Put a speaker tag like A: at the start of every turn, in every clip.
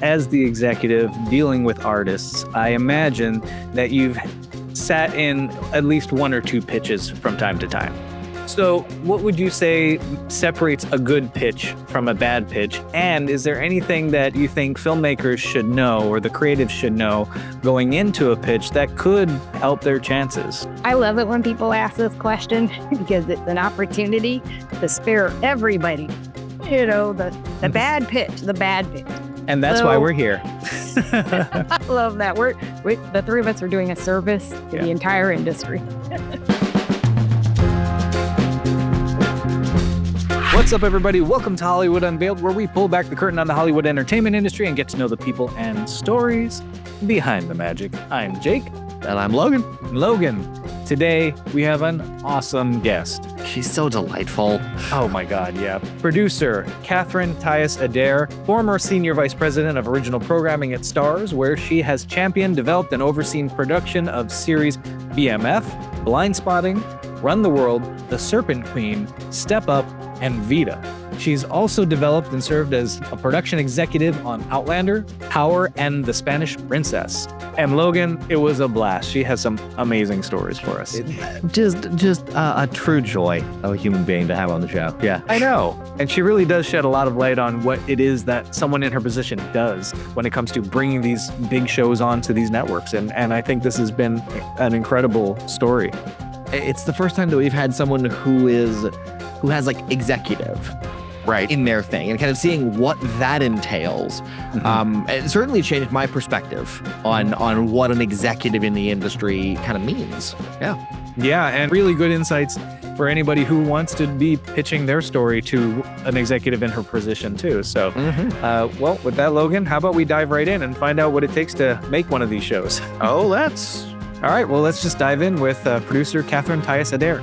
A: as the executive dealing with artists, I imagine that you've sat in at least one or two pitches from time to time. So what would you say separates a good pitch from a bad pitch? And is there anything that you think filmmakers should know or the creatives should know going into a pitch that could help their chances?
B: I love it when people ask this question because it's an opportunity to spare everybody, the bad pitch.
A: And that's why we're here.
B: I love that. The three of us are doing a service to the entire industry.
A: What's up, everybody? Welcome to Hollywood Unveiled, where we pull back the curtain on the Hollywood entertainment industry and get to know the people and stories behind the magic. I'm Jake.
C: And I'm Logan.
A: Logan, today we have an awesome guest.
C: She's so delightful.
A: Oh my God, yeah. Producer Kathryn Tyus-Adair, former Senior Vice President of Original Programming at STARZ, where she has championed, developed, and overseen production of series BMF, Blindspotting, Run the World, The Serpent Queen, Step Up, and Vida. She's also developed and served as a production executive on Outlander, Power, and The Spanish Princess. And Logan, it was a blast. She has some amazing stories for us.
C: Just a true joy of a human being to have on the show. Yeah.
A: I know. And she really does shed a lot of light on what it is that someone in her position does when it comes to bringing these big shows onto these networks. And I think this has been an incredible story.
C: It's the first time that we've had someone who has like executive in their thing and kind of seeing what that entails. It certainly changed my perspective on what an executive in the industry kind of means.
A: Yeah, and really good insights for anybody who wants to be pitching their story to an executive in her position too. So, well, with that, Logan, how about we dive right in and find out what it takes to make one of these shows?
C: Oh, let's.
A: All right, well, let's just dive in with producer Kathryn Tyus-Adair.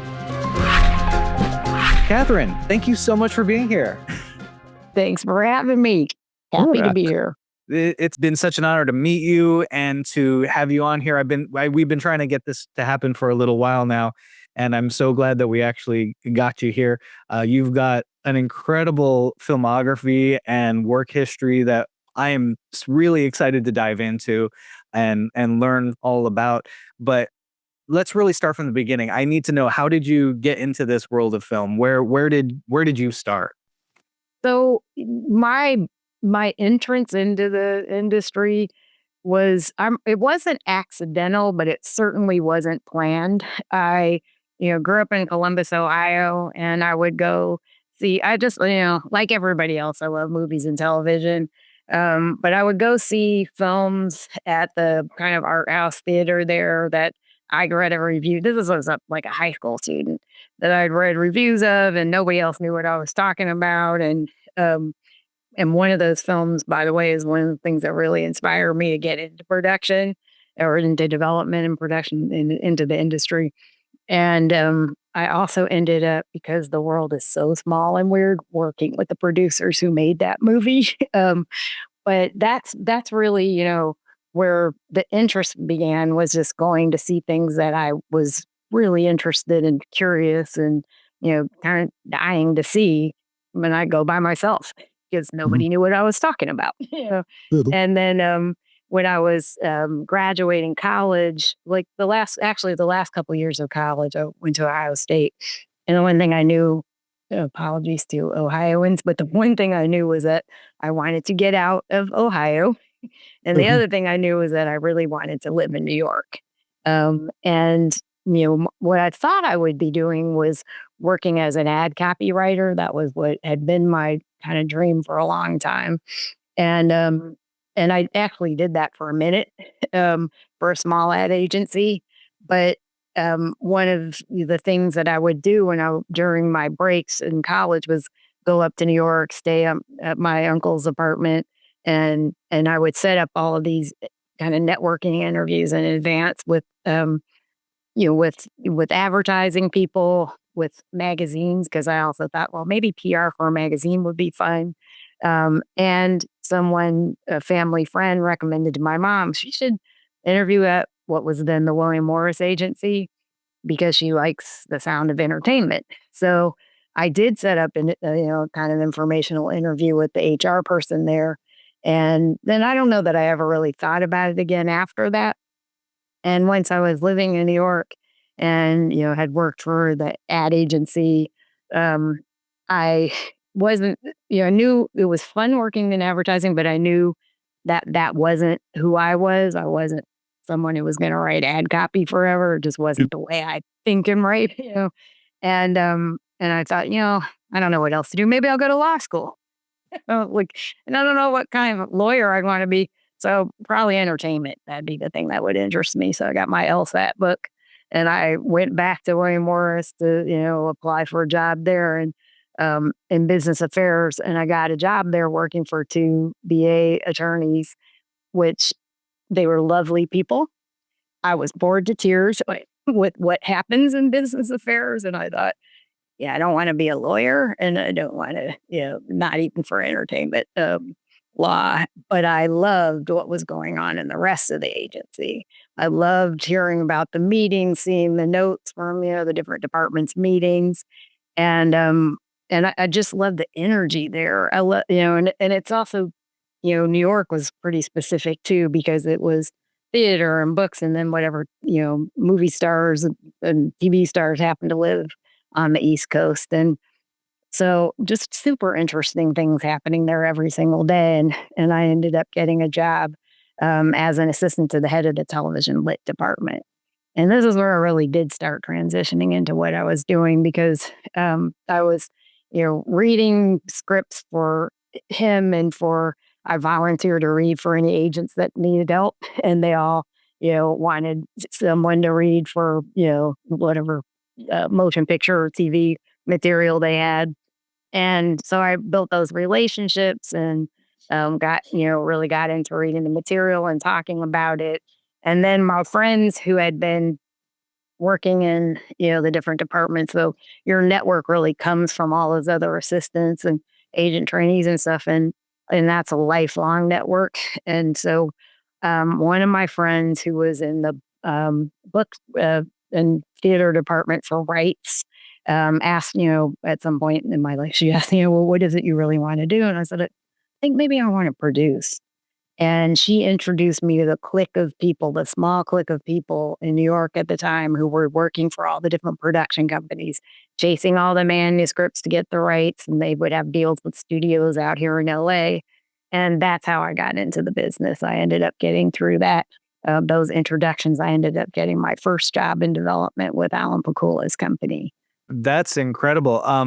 A: Kathryn, thank you so much for being here.
B: Thanks for having me. Happy to be here.
A: It's been such an honor to meet you and to have you on here. We've been trying to get this to happen for a little while now, and I'm so glad that we actually got you here. You've got an incredible filmography and work history that I am really excited to dive into and learn all about. But let's really start from the beginning. I need to know, how did you get into this world of film? Where did you start?
B: So my entrance into the industry was it wasn't accidental, but it certainly wasn't planned. I grew up in Columbus, Ohio, and I would go see. I just like everybody else, I love movies and television. But I would go see films at the kind of art house theater there that I read a review. This was like a high school student that I'd read reviews of, and nobody else knew what I was talking about. And one of those films, by the way, is one of the things that really inspired me to get into production or into development and production into the industry. And I also ended up, because the world is so small and weird, working with the producers who made that movie. But that's really, where the interest began, was just going to see things that I was really interested and curious and, kind of dying to see when I go by myself, because nobody knew what I was talking about. And then when I was graduating college, like the last couple of years of college, I went to Ohio State. And the one thing I knew, apologies to Ohioans, but the one thing I knew was that I wanted to get out of Ohio. And the other thing I knew was that I really wanted to live in New York. And what I thought I would be doing was working as an ad copywriter. That was what had been my kind of dream for a long time. And I actually did that for a minute for a small ad agency. But one of the things that I would do during my breaks in college was go up to New York, stay up at my uncle's apartment, and I would set up all of these kind of networking interviews in advance with with advertising people, with magazines, because I also thought, well, maybe PR for a magazine would be fun. And a family friend, recommended to my mom she should interview at what was then the William Morris Agency, because she likes the sound of entertainment. So I did set up kind of informational interview with the HR person there. And then I don't know that I ever really thought about it again after that. And once I was living in New York and, had worked for the ad agency, um, I wasn't, I knew it was fun working in advertising, but I knew that that wasn't who I was. I wasn't someone who was going to write ad copy forever. It just wasn't the way I think and write. And I thought, I don't know what else to do. Maybe I'll go to law school. And I don't know what kind of lawyer I'd want to be. So probably entertainment. That'd be the thing that would interest me. So I got my LSAT book and I went back to William Morris to, apply for a job there and in business affairs. And I got a job there working for 2 BA attorneys, which they were lovely people. I was bored to tears with what happens in business affairs. And I thought, yeah, I don't want to be a lawyer and I don't want to, not even for entertainment law, but I loved what was going on in the rest of the agency. I loved hearing about the meetings, seeing the notes from, the different departments' meetings. And I just love the energy there. I love, and it's also, New York was pretty specific too, because it was theater and books and then whatever, movie stars and TV stars happen to live on the East Coast. And so just super interesting things happening there every single day. And I ended up getting a job as an assistant to the head of the television lit department. And this is where I really did start transitioning into what I was doing because I was, reading scripts for him and I volunteered to read for any agents that needed help. And they all, wanted someone to read for, whatever motion picture or TV material they had. And so I built those relationships and really got into reading the material and talking about it. And then my friends who had been working in, the different departments. So your network really comes from all those other assistants and agent trainees and stuff. And that's a lifelong network. And so one of my friends who was in the book and theater department for rights asked, at some point in my life, she asked, well, what is it you really want to do? And I said, I think maybe I want to produce. And she introduced me to the the small clique of people in New York at the time who were working for all the different production companies, chasing all the manuscripts to get the rights. And they would have deals with studios out here in LA. And that's how I got into the business. I ended up getting through those introductions. I ended up getting my first job in development with Alan Pakula's company.
A: That's incredible. I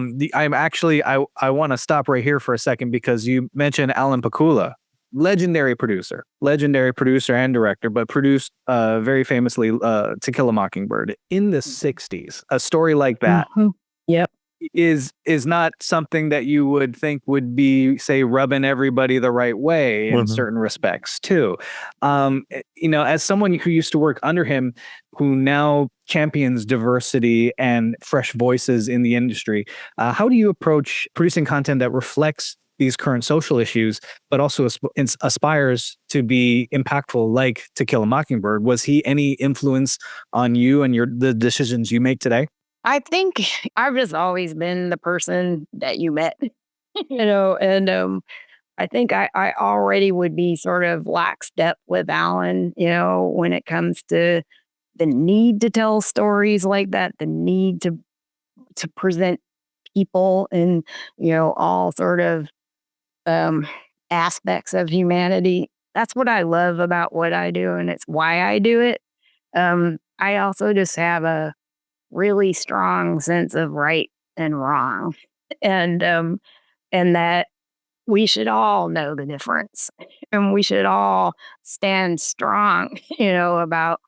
A: want to stop right here for a second because you mentioned Alan Pakula. Legendary producer and director, but produced very famously To Kill a Mockingbird in the 60s. A story like that
B: Yep.
A: is not something that you would think would be, say, rubbing everybody the right way in certain respects too. As someone who used to work under him, who now champions diversity and fresh voices in the industry, how do you approach producing content that reflects these current social issues, but also aspires to be impactful, like To Kill a Mockingbird? Was he any influence on you and the decisions you make today?
B: I think I've just always been the person that you met, and I think I already would be sort of lockstep with Alan, when it comes to the need to tell stories like that, the need to present people in, all sort of aspects of humanity. That's what I love about what I do, and it's why I do it. I also just have a really strong sense of right and wrong, and that we should all know the difference, and we should all stand strong, about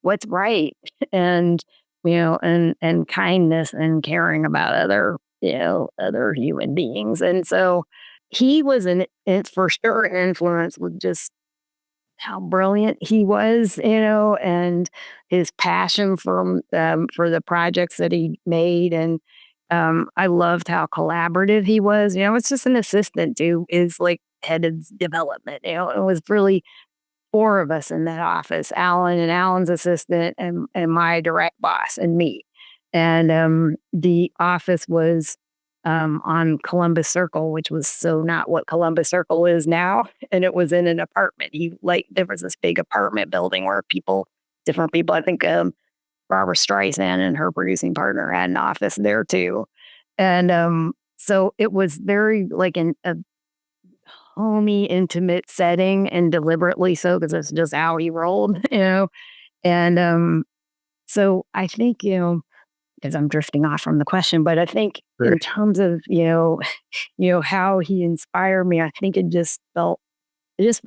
B: what's right, and and kindness and caring about other human beings, and so. He was for sure influence with just how brilliant he was, and his passion for the projects that he made. And I loved how collaborative he was. It's just an assistant to his head of development. It was really 4 of us in that office, Alan and Alan's assistant and my direct boss and me. And the office was on Columbus Circle, which was so not what Columbus Circle is now. And it was in an apartment. There was this big apartment building where different people, I think Barbara Streisand and her producing partner had an office there too. And so it was very like a homey, intimate setting, and deliberately so, because that's just how he rolled, And so I think, because I'm drifting off from the question, but I think
C: Sure.
B: in terms of, how he inspired me, I think it just felt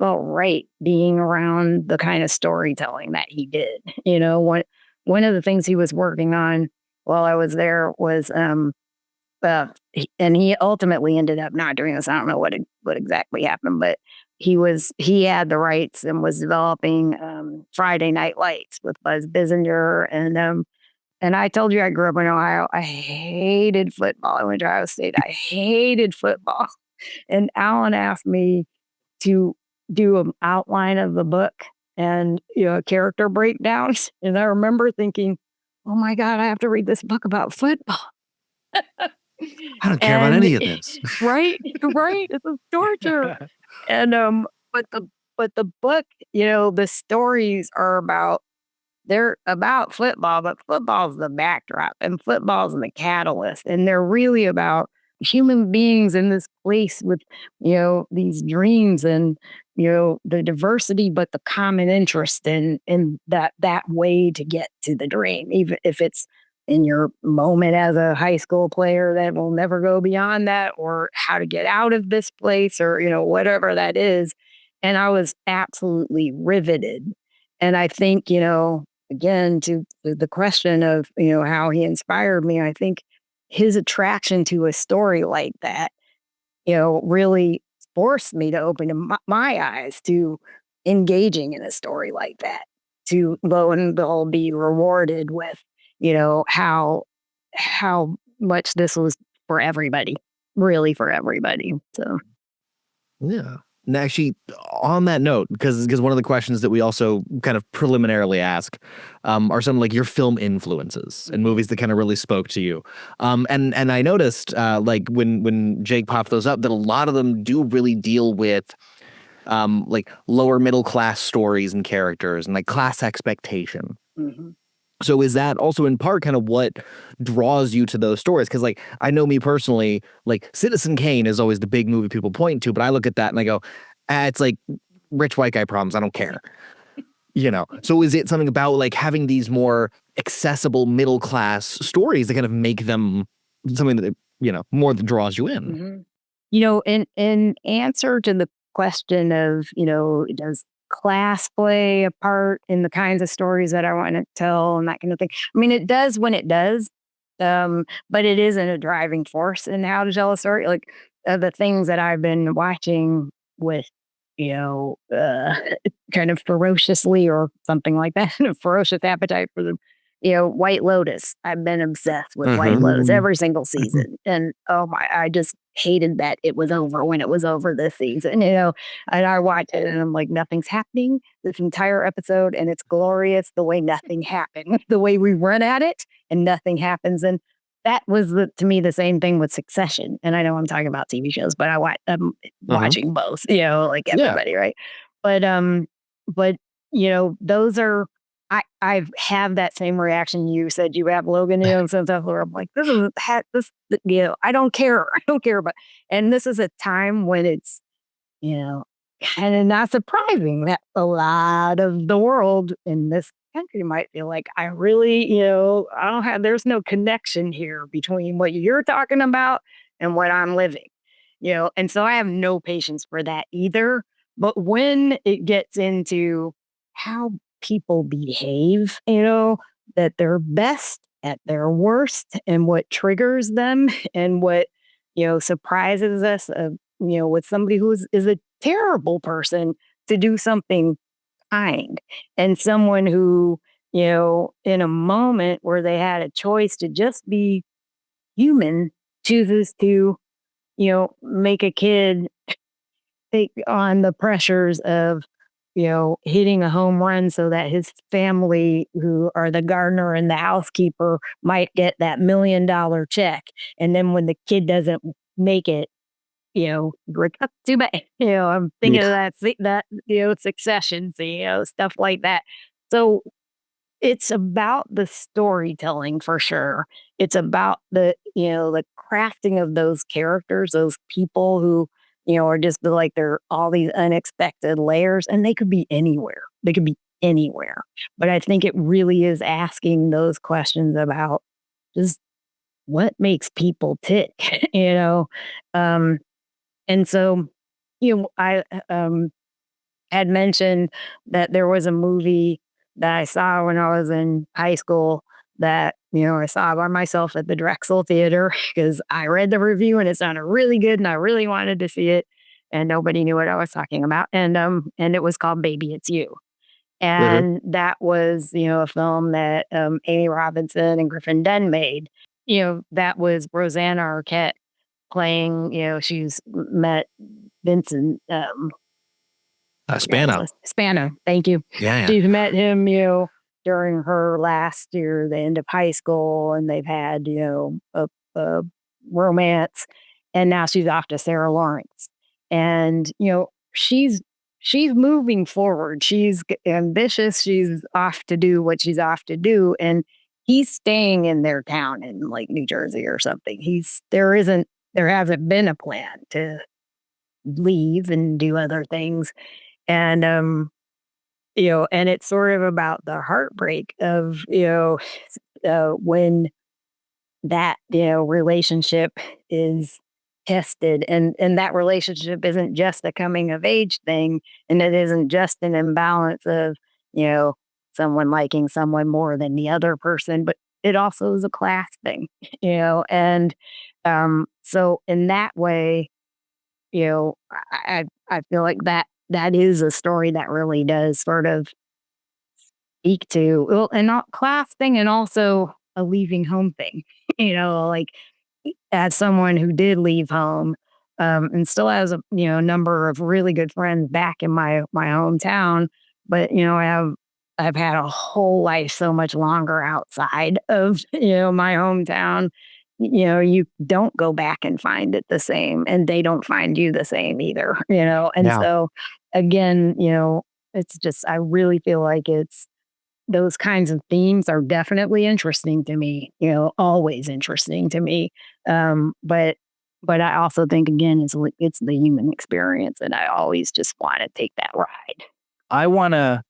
B: right being around the kind of storytelling that he did. One of the things he was working on while I was there was, and he ultimately ended up not doing this. I don't know what exactly happened, but he had the rights and was developing Friday Night Lights with Buzz Bissinger. And I told you I grew up in Ohio. I hated football. I went to Ohio State. I hated football. And Alan asked me to do an outline of the book and character breakdowns. And I remember thinking, oh my God, I have to read this book about football.
C: I don't care about any of this.
B: Right. It's a torture. And but the book, the stories are they're about football, but football's the backdrop and football's the catalyst. And they're really about human beings in this place with, these dreams and, the diversity, but the common interest in that way to get to the dream, even if it's in your moment as a high school player that will never go beyond that, or how to get out of this place, or, whatever that is. And I was absolutely riveted. And I think, again, to the question of, how he inspired me, I think his attraction to a story like that, really forced me to open my eyes to engaging in a story like that, to lo and behold be rewarded with, how much this was for everybody, really for everybody. So,
C: Yeah. And actually, on that note, because one of the questions that we also kind of preliminarily ask are some like your film influences and movies that kind of really spoke to you. And I noticed like when Jake popped those up that a lot of them do really deal with like lower middle class stories and characters and like class expectation.
B: mm-hmm.
C: So is that also in part kind of what draws you to those stories? Because like I know me personally, like Citizen Kane is always the big movie people point to, but I look at that and I go, it's like rich white guy problems. I don't care. So is it something about like having these more accessible middle class stories that kind of make them something that more that draws you in?
B: Mm-hmm. In answer to the question of does class play a part in the kinds of stories that I want to tell and that kind of thing. I mean, it does when it does, but it isn't a driving force in how to tell a story. Like the things that I've been watching with, kind of ferociously or something like that, a ferocious appetite for the, White Lotus. I've been obsessed with White Lotus every single season. And I just hated that it was over when it was over this season, and I watched it and I'm like, nothing's happening this entire episode, and it's glorious the way nothing happened, the way we run at it and nothing happens. And that was to me the same thing with Succession. And I know I'm talking about TV shows, but I'm watching both, like everybody, right? But those are, I have that same reaction you said you have, Logan, sometimes where I'm like, this is I don't care. I don't care about, and this is a time when it's, kind of not surprising that a lot of the world in this country might feel like, I really, there's no connection here between what you're talking about and what I'm living, and so I have no patience for that either. But when it gets into how people behave, that they're best at their worst, and what triggers them, and what, surprises us, with somebody who is a terrible person to do something kind, and someone who, in a moment where they had a choice to just be human, chooses to, make a kid take on the pressures of hitting a home run so that his family, who are the gardener and the housekeeper, might get that $1 million check. And then when the kid doesn't make it, like, oh, too bad. I'm thinking of that, Succession, stuff like that. So it's about the storytelling for sure. It's about the crafting of those characters, those people who, are just like they're all these unexpected layers, and they could be anywhere. They could be anywhere. But I think it really is asking those questions about just what makes people tick, Um, and so, I had mentioned that there was a movie that I saw when I was in high school that, I saw by myself at the Drexel Theater because I read the review and it sounded really good and I really wanted to see it. And nobody knew what I was talking about. And it was called Baby It's You.
C: Mhm.
B: And that was, a film that Amy Robinson and Griffin Dunn made. That was Rosanna Arquette playing, she's met Vincent
C: Spano.
B: Spano, thank you.
C: Yeah.
B: She's met him, during her last year, the end of high school, and they've had, a romance, and now she's off to Sarah Lawrence, and she's moving forward. She's ambitious. She's off to do what she's off to do, and he's staying in their town in like New Jersey or something. There hasn't been a plan to leave and do other things. And, and it's sort of about the heartbreak of, when that, relationship is tested and that relationship isn't just a coming of age thing. And it isn't just an imbalance of, someone liking someone more than the other person, but it also is a class thing, and, so in that way, I feel like that is a story that really does sort of speak to, well, and not class thing and also a leaving home thing. Like as someone who did leave home, and still has a number of really good friends back in my hometown, but I've had a whole life so much longer outside of my hometown. You don't go back and find it the same, and they don't find you the same either. And
C: Yeah.
B: so again, it's just I really feel like it's those kinds of themes are definitely interesting to me, always interesting to me. But I also think again, it's the human experience, and I always just want to take that ride.
A: I want to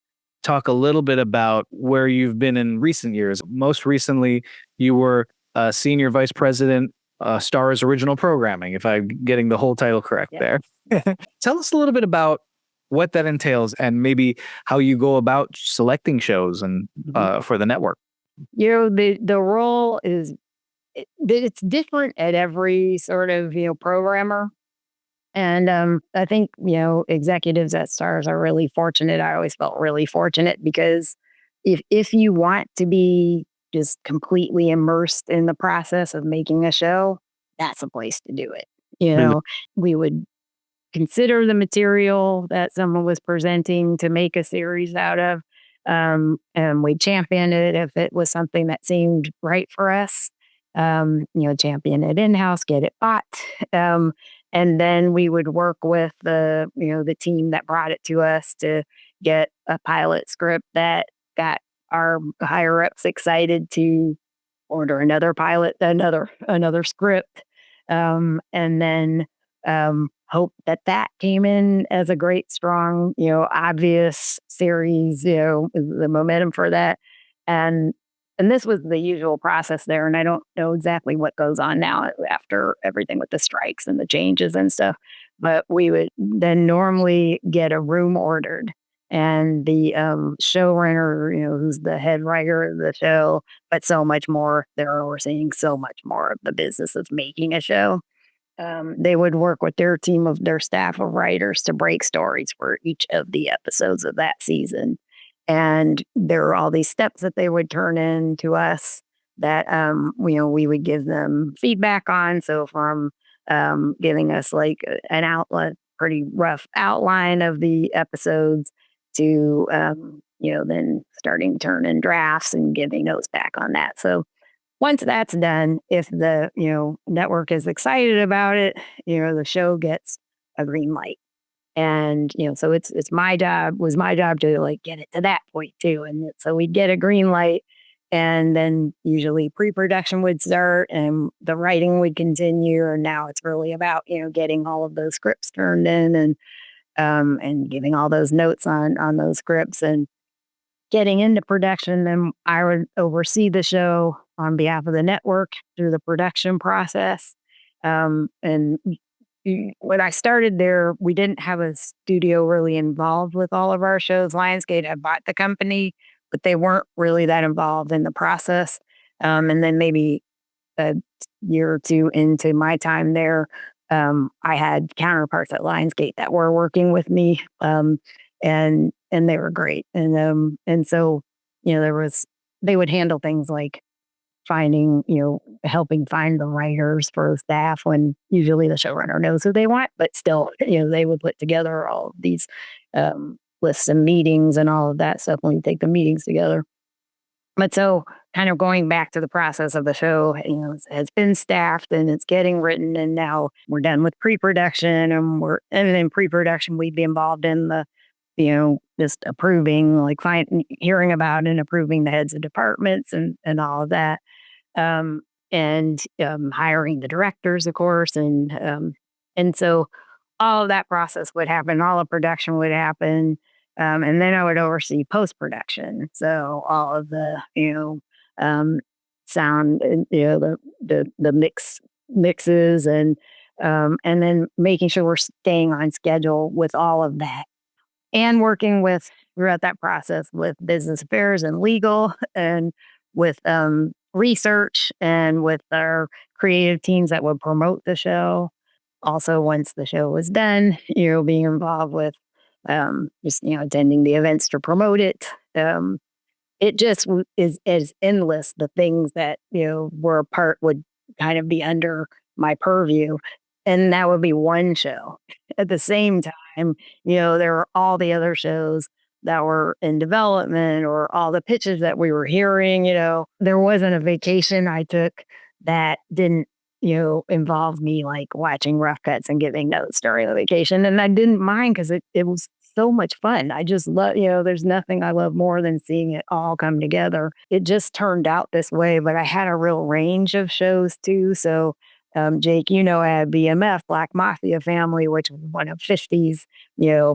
A: talk a little bit about where you've been in recent years. Most recently, you were senior vice president, STARZ Original Programming, if I'm getting the whole title correct
B: Yeah.
A: there. Tell us a little bit about what that entails and maybe how you go about selecting shows and for the network.
B: The role it's different at every sort of programmer. And I think executives at STARZ are really fortunate. I always felt really fortunate because if you want to be just completely immersed in the process of making a show, that's a place to do it.
C: Mhm.
B: We would consider the material that someone was presenting to make a series out of, and we'd champion it if it was something that seemed right for us. Champion it in-house, get it bought. And then we would work with the team that brought it to us to get a pilot script that got our higher ups excited to order another pilot, another script, and then hope that came in as a great, strong, obvious series, the momentum for that, and this was the usual process there. And I don't know exactly what goes on now after everything with the strikes and the changes and stuff, but we would then normally get a room ordered. And the showrunner, who's the head writer of the show, but so much more, they're overseeing so much more of the business of making a show. They would work with their staff of writers to break stories for each of the episodes of that season. And there are all these steps that they would turn in to us that, we would give them feedback on. So from giving us like an outlet, pretty rough outline of the episodes, to, then starting to turn in drafts and giving notes back on that. So once that's done, if the, network is excited about it, the show gets a green light. And, so it's my job, was my job to like get it to that point too. And so we'd get a green light, and then usually pre-production would start and the writing would continue. And now it's really about, getting all of those scripts turned in and giving all those notes on those scripts and getting into production. Then I would oversee the show on behalf of the network through the production process. And when I started there, we didn't have a studio really involved with all of our shows. Lionsgate had bought the company, but they weren't really that involved in the process. And then maybe a year or two into my time there, I had counterparts at Lionsgate that were working with me, and they were great. And so they would handle things like finding, helping find the writers for the staff when usually the showrunner knows who they want, but still, they would put together all of these lists of meetings and all of that stuff when we take the meetings together. But so kind of going back to the process of the show, has been staffed and it's getting written, and now we're done with pre-production, and in pre-production, we'd be involved in the, just approving, like hearing about and approving the heads of departments and all of that. And hiring the directors, of course. And so all of that process would happen, all of production would happen. And then I would oversee post-production. So all of the, sound, and, the mixes and then making sure we're staying on schedule with all of that, and working with throughout that process with business affairs and legal and with research and with our creative teams that would promote the show. Also, once the show was done, being involved with just, attending the events to promote it. It just is endless. The things that, were a part would kind of be under my purview. And that would be one show. At the same time, there were all the other shows that were in development, or all the pitches that we were hearing. There wasn't a vacation I took that didn't, involve me like watching rough cuts and giving notes during the vacation. And I didn't mind, because it was so much fun. I just love, there's nothing I love more than seeing it all come together. It just turned out this way, but I had a real range of shows too. So Jake, I had BMF, Black Mafia Family, which was one of 50's,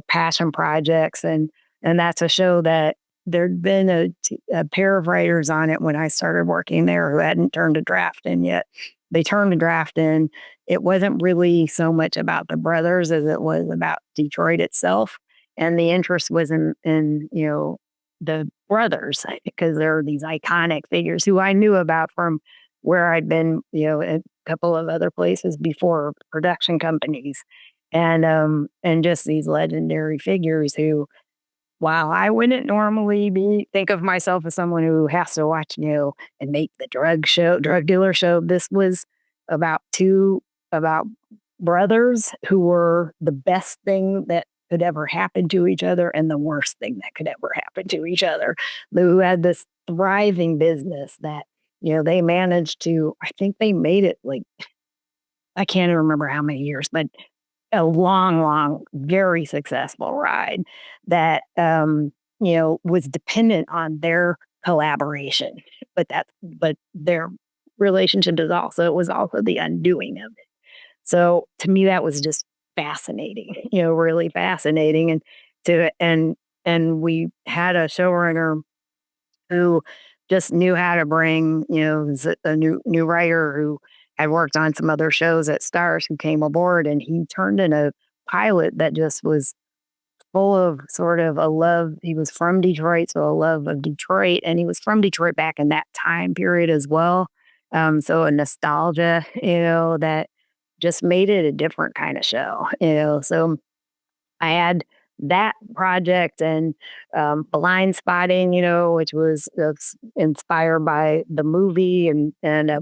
B: passion projects. And that's a show that there'd been a pair of writers on it when I started working there who hadn't turned a draft in yet. They turned the draft in. It wasn't really so much about the brothers as it was about Detroit itself. And the interest was in the brothers, because there are these iconic figures who I knew about from where I'd been, a couple of other places before, production companies, and just these legendary figures who, while I wouldn't normally think of myself as someone who has to watch, and make the drug dealer show, this was about brothers who were the best thing that could ever happen to each other and the worst thing that could ever happen to each other, who had this thriving business that, they managed to, I think they made it like, I can't even remember how many years, but a long, very successful ride that, was dependent on their collaboration, but their relationship was also the undoing of it. So to me, that was just fascinating, really fascinating. And we had a showrunner who just knew how to bring, a new writer who had worked on some other shows at STARZ, who came aboard, and he turned in a pilot that just was full of sort of a love. He was from Detroit, so a love of Detroit, and he was from Detroit back in that time period as well. So a nostalgia, that just made it a different kind of show, So I had that project and Blindspotting, which was inspired by the movie and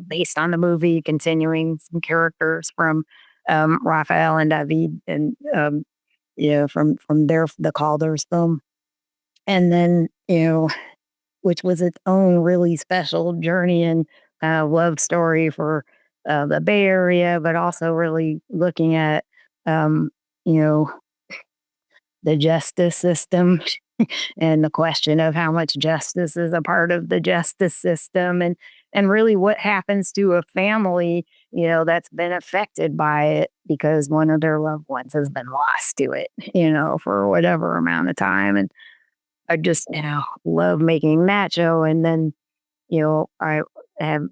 B: based on the movie, continuing some characters from Raphael and David and from the Calder's film. And then, which was its own really special journey and love story for the Bay Area, but also really looking at, you know, the justice system and the question of how much justice is a part of the justice system and really what happens to a family, that's been affected by it because one of their loved ones has been lost to it, for whatever amount of time. And I just, love making that show. And then, I have,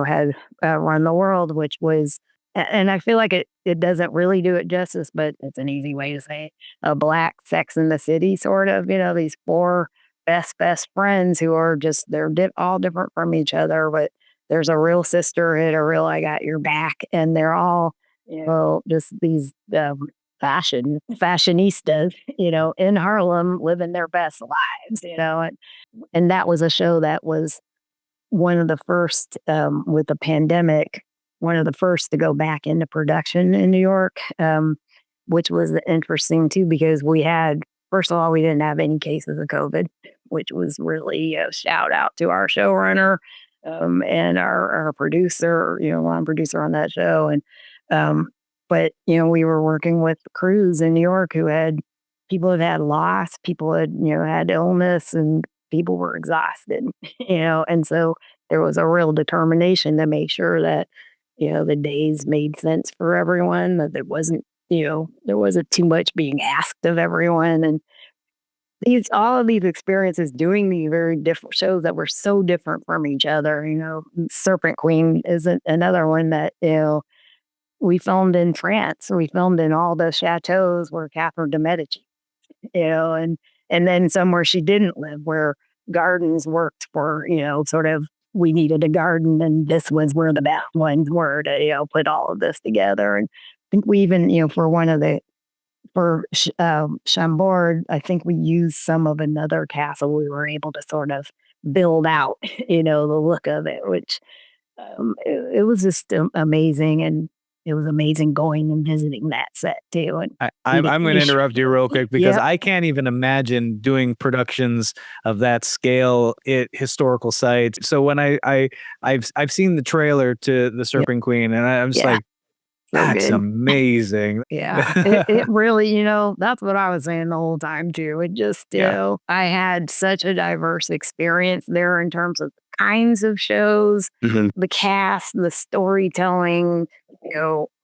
B: had Run the World, which was, and I feel like it doesn't really do it justice, but it's an easy way to say it, a Black Sex in the City, sort of, these four best friends who are just, they're all different from each other, but there's a real sisterhood, a real I got your back. And they're all, just these fashionistas, in Harlem living their best lives, and that was a show that was one of the first with the pandemic, one of the first to go back into production in New York, which was interesting too, because first of all, we didn't have any cases of COVID, which was really a shout out to our showrunner and our producer, one producer on that show. And, but, we were working with crews in New York who had people had had loss, people had, had illness, and people were exhausted, and so there was a real determination to make sure that, the days made sense for everyone, that there wasn't too much being asked of everyone. And all of these experiences doing these very different shows that were so different from each other, Serpent Queen is another one that, we filmed in France. We filmed in all the chateaus where Catherine de Medici, and then somewhere she didn't live where gardens worked for, sort of, we needed a garden and this was where the best ones were to, put all of this together. And I think we even, for Chambord, I think we used some of another castle. We were able to sort of build out, the look of it, which it was just amazing. And it was amazing going and visiting that set too. And
A: I'm going to interrupt you real quick because
B: Yep.
A: I can't even imagine doing productions of that scale at historical sites. So when I've seen the trailer to the Serpent Queen, and I'm just like,
B: So
A: that's
B: good.
A: amazing.
B: Yeah, it really, that's what I was saying the whole time too. It just, I had such a diverse experience there in terms of kinds of shows, the cast, the storytelling,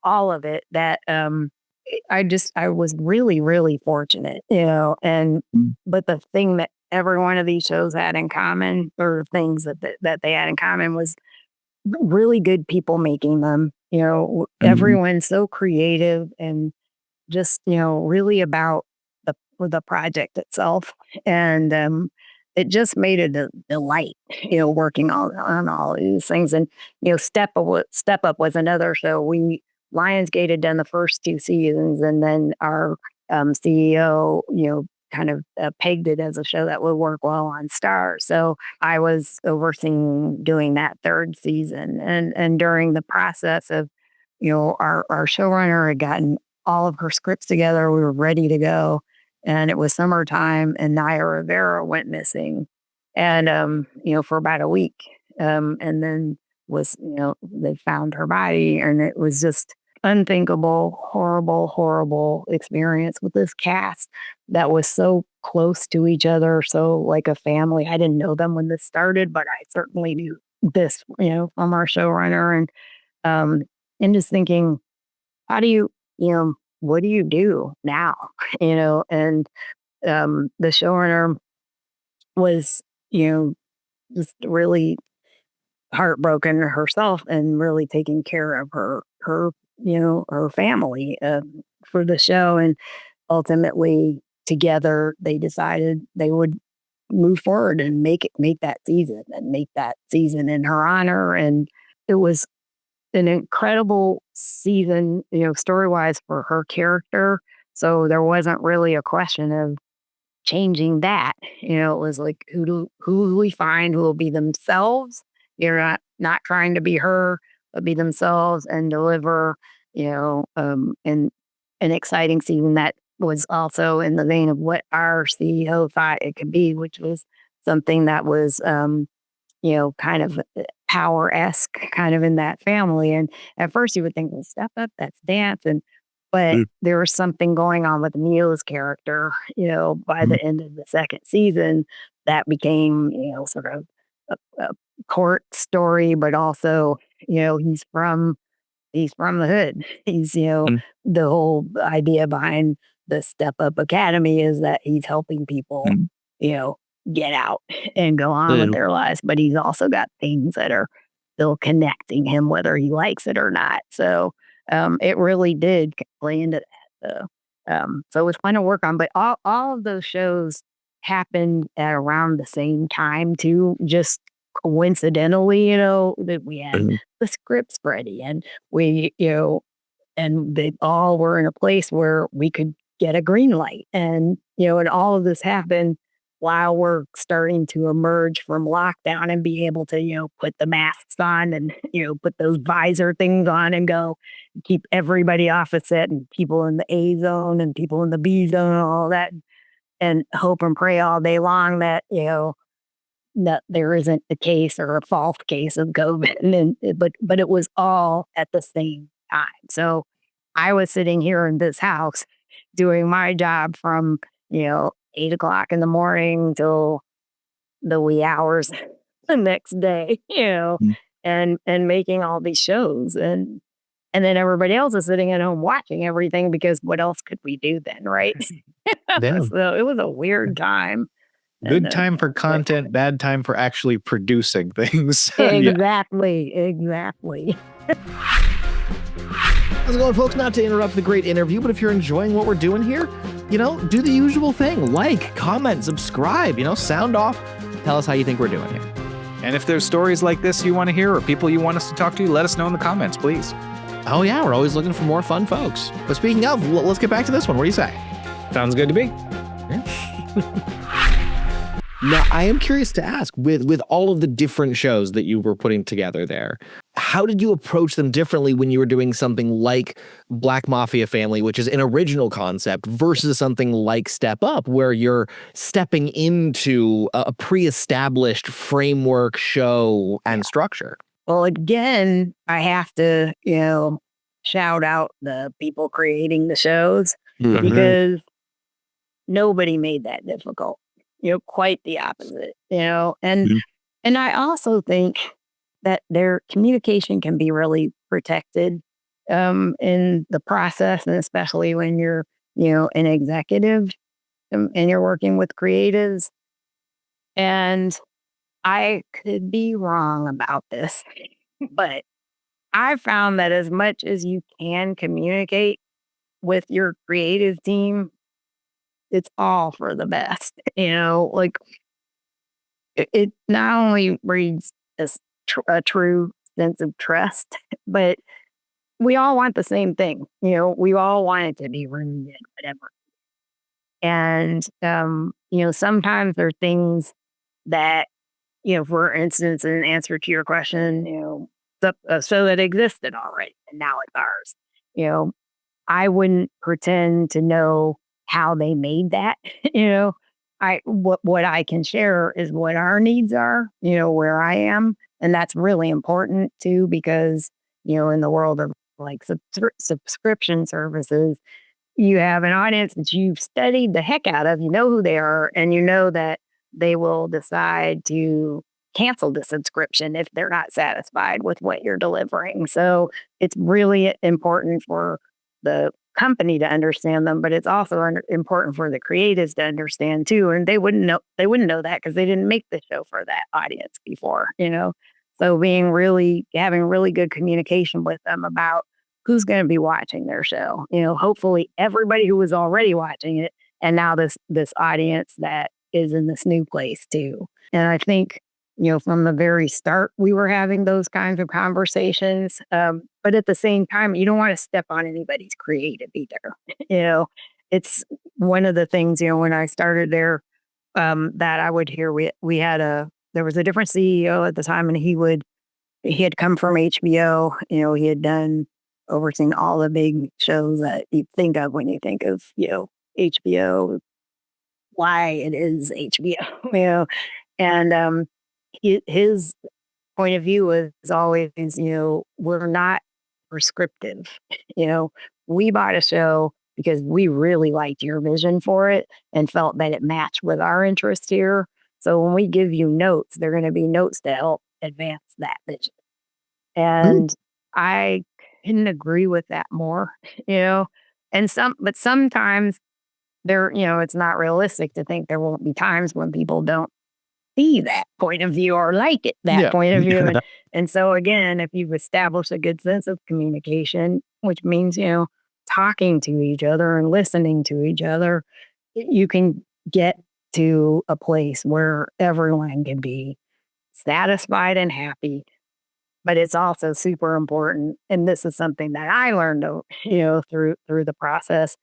B: all of it that I was really, really fortunate, and but the thing that every one of these shows had in common, or things that they had in common, was really good people making them. Everyone's so creative and just, really about the project itself. And it just made it a delight, working on all these things. And, Step Up was another show. Lionsgate had done the first two seasons, and then our CEO, kind of pegged it as a show that would work well on STARZ. So I was overseeing doing that third season. And during the process of, our showrunner had gotten all of her scripts together. We were ready to go. And it was summertime, and Naya Rivera went missing. And, for about a week. And then they found her body, and it was just unthinkable, horrible experience with this cast that was so close to each other, so like a family. I didn't know them when this started, but I certainly knew this, from our showrunner. And just thinking, how do you, what do you do now? And the showrunner was, just really heartbroken herself and really taking care of her family for the show. And ultimately, together, they decided they would move forward and make that season in her honor. And it was an incredible season, story-wise, for her character. So there wasn't really a question of changing that. It was like, who do we find who will be themselves? You're not trying to be her, but be themselves and deliver, an exciting season that was also in the vein of what our CEO thought it could be, which was something that was, kind of power-esque kind of in that family. And at first you would think, well, Step Up, that's dance. But there was something going on with Neil's character, by the end of the second season that became, sort of a court story, but also, he's from the hood. He's, the whole idea behind the Step Up Academy is that he's helping people, get out and go on with their lives. But he's also got things that are still connecting him, whether he likes it or not. So it really did play into that. So it was fun to work on. But all of those shows happened at around the same time too, just coincidentally, that we had the scripts ready and we, and they all were in a place where we could get a green light. And, and all of this happened while we're starting to emerge from lockdown and be able to, put the masks on and, put those visor things on and go keep everybody off a set and people in the A zone and people in the B zone and all that. And hope and pray all day long that, that there isn't a case or a false case of COVID. But it was all at the same time. So I was sitting here in this house doing my job from, 8 o'clock in the morning till the wee hours the next day, and making all these shows. And then everybody else is sitting at home watching everything because what else could we do then, right? So it was a weird time.
A: Good time for content, bad time for actually producing things.
B: Exactly.
C: How's it going, folks? Not to interrupt the great interview, but if you're enjoying what we're doing here, do the usual thing. Like, comment, subscribe, sound off. Tell us how you think we're doing here.
A: And if there's stories like this you want to hear or people you want us to talk to, let us know in the comments, please.
C: Oh, yeah, we're always looking for more fun folks. But speaking of, let's get back to this one. What do you say?
A: Sounds good to me.
C: Now, I am curious to ask, with all of the different shows that you were putting together there, how did you approach them differently when you were doing something like Black Mafia Family, which is an original concept, versus something like Step Up, where you're stepping into a pre-established framework, show, and structure?
B: Well, again, I have to, shout out the people creating the shows because nobody made that difficult. Quite the opposite, and I also think that their communication can be really protected in the process, and especially when you're, an executive and you're working with creatives. And I could be wrong about this, but I found that as much as you can communicate with your creative team, it's all for the best, like it not only breeds a true sense of trust, but we all want the same thing. We all want it to be rooted, whatever. And, sometimes there are things that, for instance, in answer to your question, so that existed already and now it's ours. I wouldn't pretend to know how they made that. What I can share is what our needs are, where I am. And that's really important too, because, in the world of like subscription services, you have an audience that you've studied the heck out of, who they are, and that they will decide to cancel the subscription if they're not satisfied with what you're delivering. So it's really important for the company to understand them, but it's also important for the creatives to understand too. And they wouldn't know that because they didn't make the show for that audience before, So having really good communication with them about who's going to be watching their show, hopefully everybody who was already watching it, and now this audience that is in this new place too. And I think, from the very start, we were having those kinds of conversations. But at the same time, you don't want to step on anybody's creative either. It's one of the things, when I started there, that I would hear there was a different CEO at the time, and he had come from HBO. He had overseen all the big shows that you think of when you think of, HBO, why it is HBO, and his point of view was always, we're not prescriptive. We bought a show because we really liked your vision for it and felt that it matched with our interest here. So when we give you notes, they're going to be notes to help advance that vision. And I couldn't agree with that more, but sometimes it's not realistic to think there won't be times when people don't see that point of view or like it, that point of view. And so again, if you've established a good sense of communication, which means, talking to each other and listening to each other, you can get to a place where everyone can be satisfied and happy. But it's also super important, and this is something that I learned, through the process.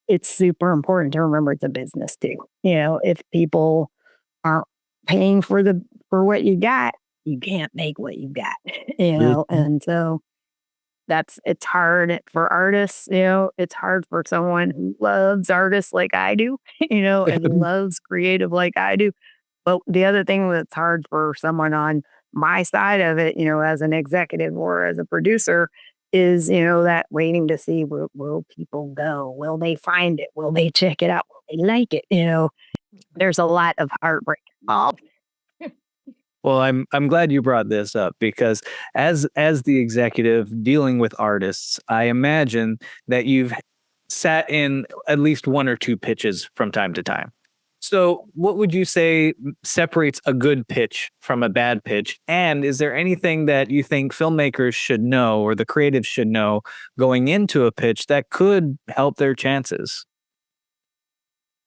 B: It's super important to remember it's a business too. If people aren't paying for what you got, you can't make what you got. And so it's hard for artists. It's hard for someone who loves artists like I do, and loves creative like I do. But the other thing that's hard for someone on my side of it, as an executive or as a producer, is, that waiting to see, will people go? Will they find it? Will they check it out? Will they like it? There's a lot of heartbreak involved.
A: Well, I'm glad you brought this up, because as the executive dealing with artists, I imagine that you've sat in at least one or two pitches from time to time. So what would you say separates a good pitch from a bad pitch? And is there anything that you think filmmakers should know or the creatives should know going into a pitch that could help their chances?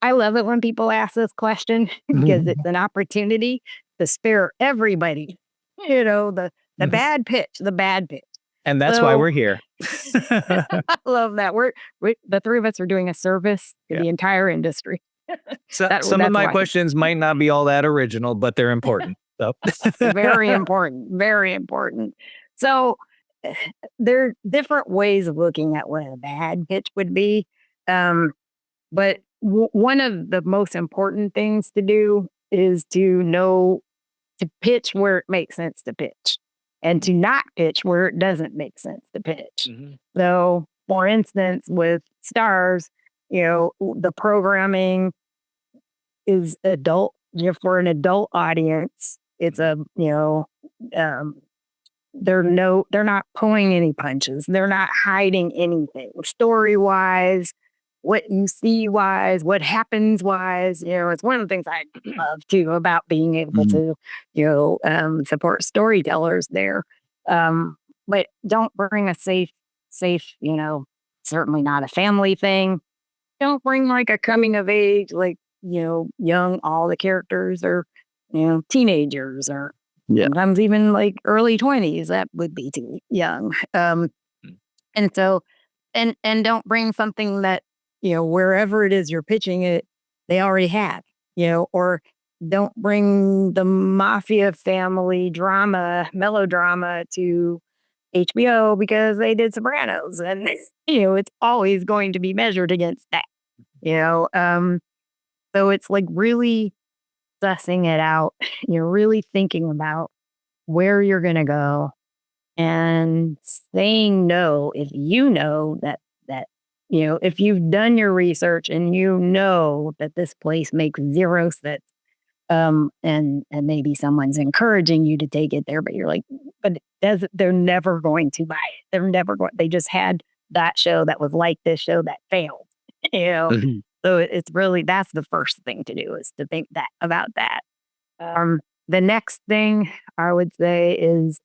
B: I love it when people ask this question because it's an opportunity to spare everybody, the bad pitch,
A: And that's why we're here.
B: I love that. We're the three of us are doing a service to the entire industry.
A: So some of my questions might not be all that original, but they're important. So
B: very important, very important. So there are different ways of looking at what a bad pitch would be. But one of the most important things to do is to know to pitch where it makes sense to pitch and to not pitch where it doesn't make sense to pitch. So, for instance, with STARZ, the programming is adult, for an adult audience. It's they're not pulling any punches. They're not hiding anything story-wise, what you see wise, what happens wise. It's one of the things I love too about being able to, support storytellers there. But don't bring a safe, certainly not a family thing. Don't bring like a coming of age, like, young, all the characters are, teenagers or sometimes even like early 20s. That would be too young. And so, and don't bring something that, wherever it is you're pitching it, they already have, or don't bring the mafia family drama, melodrama to HBO because they did Sopranos, and it's always going to be measured against that, so it's like really sussing it out, really thinking about where you're going to go and saying no if you know that if you've done your research and that this place makes zero sense, and maybe someone's encouraging you to take it there, but you're like, but they're never going to buy it. They're never going. They just had that show that was like this show that failed, So it's really, that's the first thing to do, is to think about that. The next thing I would say is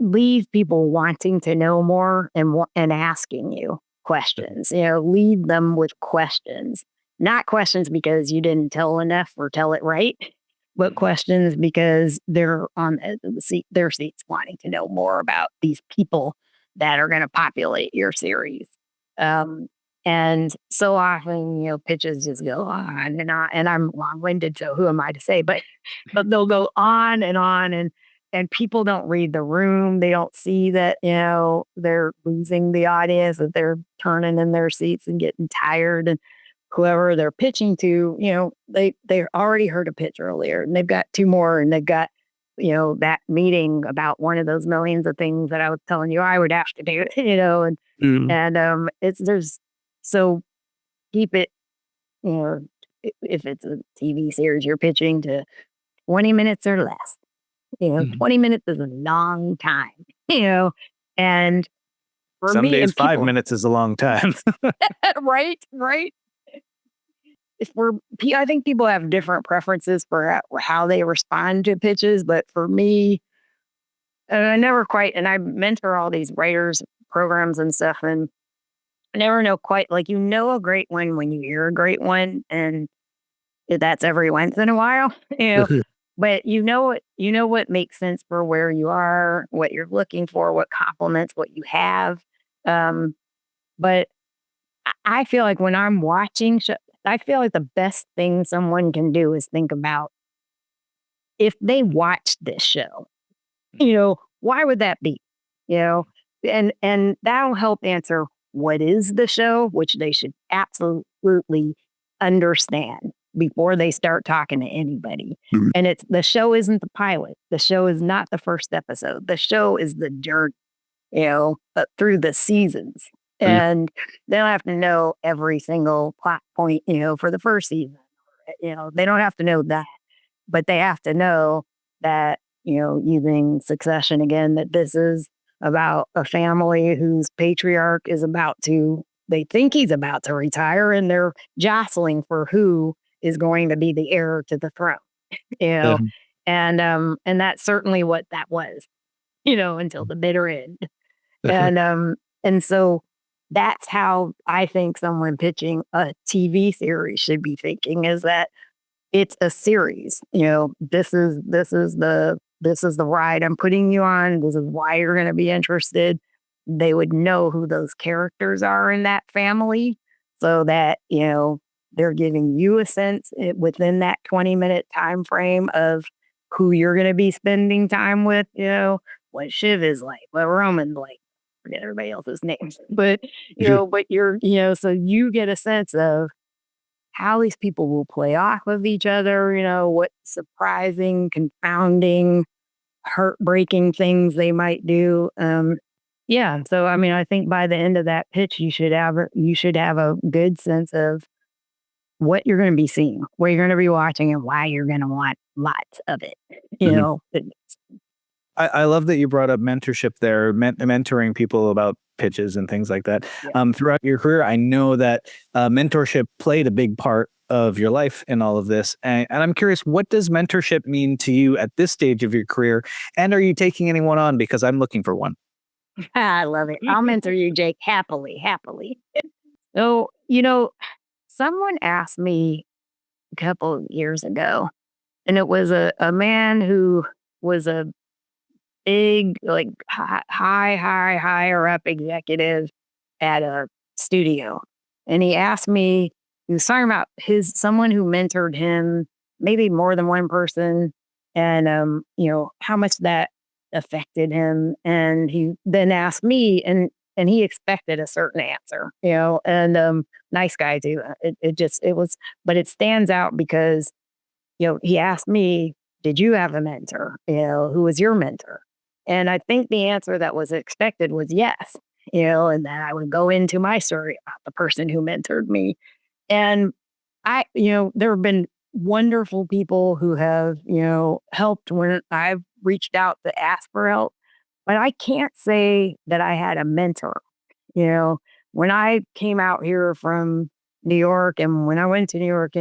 B: leave people wanting to know more and asking you questions. Lead them with questions, not questions because you didn't tell enough or tell it right, but questions because they're on their seats wanting to know more about these people that are going to populate your series. And so often, pitches just go on and on, and I'm long-winded, so who am I to say? But they'll go on, and and people don't read the room. They don't see that, they're losing the audience, that they're turning in their seats and getting tired. And whoever they're pitching to, they already heard a pitch earlier and they've got two more and they've got, that meeting about one of those millions of things that I was telling you I would have to do, and so keep it, if it's a TV series you're pitching to 20 minutes or less. 20 minutes is a long time, and for
A: Some
B: me,
A: days
B: and
A: 5
B: people,
A: minutes is a long time.
B: right. I think people have different preferences for how they respond to pitches, but for me, and I mentor all these writers programs and stuff, and I never know quite, like, a great one when you hear a great one, and that's every once in a while, but what makes sense for where you are, what you're looking for, what complements what you have. But I feel like when I'm watching I feel like the best thing someone can do is think about if they watched this show, why would that be? And that'll help answer what is the show, which they should absolutely understand before they start talking to anybody.
C: Mhm.
B: And the show isn't the pilot. The show is not the first episode. The show is the journey, through the seasons. And they'll have to know every single plot point, for the first season. They don't have to know that, but they have to know that, using Succession again, that this is about a family whose patriarch they think he's about to retire, and they're jostling for who is going to be the heir to the throne, and that's certainly what that was, until the bitter end. And so that's how I think someone pitching a TV series should be thinking, is that it's a series. This is the ride I'm putting you on. This is why you're going to be interested. They would know who those characters are in that family, so that, they're giving you a sense within that 20-minute time frame of who you're going to be spending time with, what Shiv is like, what Roman's like. Forget everybody else's names, but so you get a sense of how these people will play off of each other, what surprising, confounding, heartbreaking things they might do. So I think by the end of that pitch, you should have a good sense of what you're going to be seeing, what you're going to be watching, and why you're going to want lots of it.
A: I love that you brought up mentorship there, mentoring people about pitches and things like that.
B: Yeah.
A: Throughout your career, I know that mentorship played a big part of your life in all of this. And I'm curious, what does mentorship mean to you at this stage of your career? And are you taking anyone on? Because I'm looking for one.
B: I love it. I'll mentor you, Jake, happily. So, someone asked me a couple of years ago, and it was a man who was a big, like, higher up executive at a studio. And he asked me, he was talking about someone who mentored him, maybe more than one person, and, how much that affected him. And he then asked me, and he expected a certain answer, and nice guy too. But it stands out because, he asked me, did you have a mentor? Who was your mentor? And I think the answer that was expected was yes, and then I would go into my story about the person who mentored me. And there have been wonderful people who have, helped when I've reached out to ask for help, but I can't say that I had a mentor. When I came out here from New York, and when I went to New York,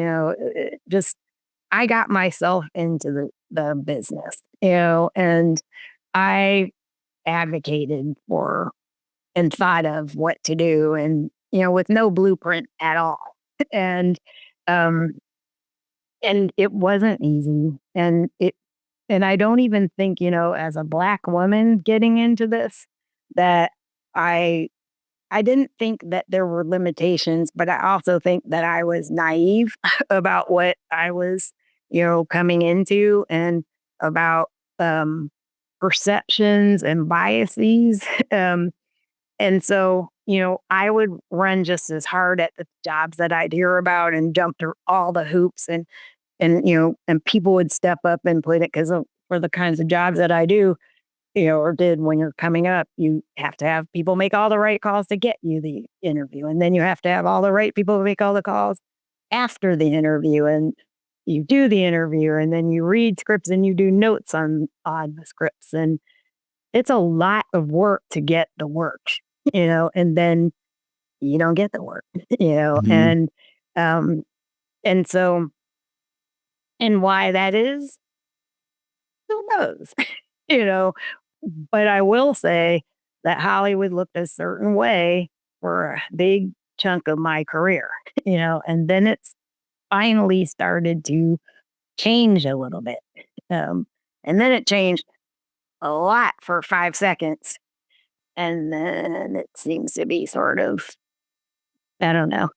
B: I got myself into the business, and I advocated for and thought of what to do, and, with no blueprint at all. And it wasn't easy. And I don't even think, as a Black woman getting into this, that I didn't think that there were limitations, but I also think that I was naive about what I was, coming into, and about perceptions and biases. And so, I would run just as hard at the jobs that I'd hear about and jump through all the hoops and people would step up and put it because for the kinds of jobs that I do, or did when you're coming up, you have to have people make all the right calls to get you the interview. And then you have to have all the right people make all the calls after the interview. And you do the interview and then you read scripts and you do notes on the scripts. And it's a lot of work to get the work, and then you don't get the work,
C: Mhm.
B: and so, and why that is, who knows, you know, but I will say that Hollywood looked a certain way for a big chunk of my career, and then it's finally started to change a little bit. And then it changed a lot for 5 seconds. And then it seems to be sort of, I don't know,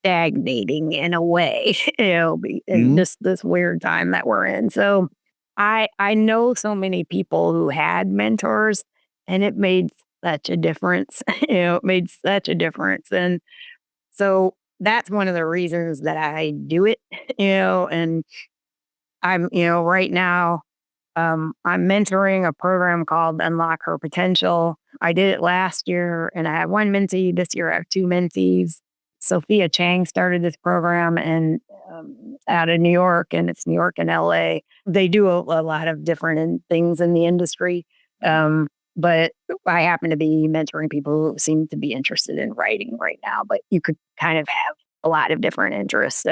B: stagnating in a way, in
C: Mhm.
B: just this weird time that we're in. So I know so many people who had mentors and it made such a difference. It made such a difference. And so that's one of the reasons that I do it, and I'm, right now, I'm mentoring a program called Unlock Her Potential. I did it last year and I had one mentee. This year I have two mentees. Sophia Chang started this program and out of New York, and it's New York and LA. They do a lot of different things in the industry. But I happen to be mentoring people who seem to be interested in writing right now, but you could kind of have a lot of different interests.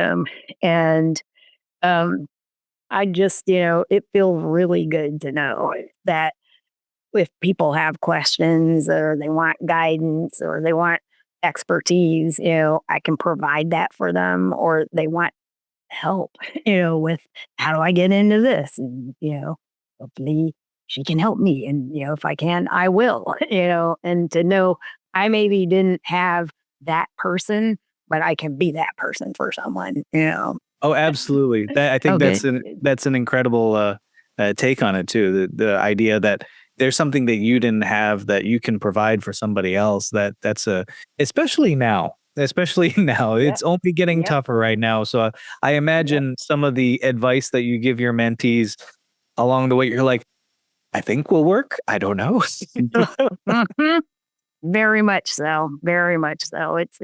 B: And um, I just, it feels really good to know that if people have questions or they want guidance or they want expertise, I can provide that for them, or they want help, with how do I get into this? And, hopefully she can help me. And, if I can, I will, and to know I maybe didn't have that person, but I can be that person for someone.
A: Oh, absolutely. That I think
B: Okay.
A: that's an incredible take on it too. The idea that there's something that you didn't have that you can provide for somebody else. That's a especially now. Especially now,
B: Yep.
A: it's only getting
B: Yep.
A: tougher right now. So I
B: Yep.
A: imagine some of the advice that you give your mentees along the way, you're like, I think will work. I don't know.
B: Mhm. Very much so. Very much so. It's,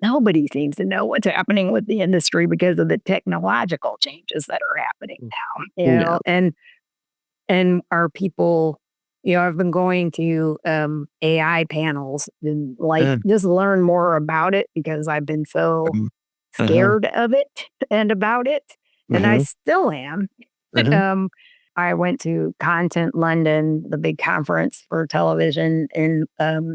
B: nobody seems to know what's happening with the industry because of the technological changes that are happening now,
C: Yeah.
B: and our people, I've been going to AI panels and like
C: Mm.
B: just learn more about it because I've been so
C: Mhm. Mhm.
B: scared of it and about it. And I
C: Mhm.
B: still am.
C: Mhm.
B: um, I went to Content London, the big conference for television in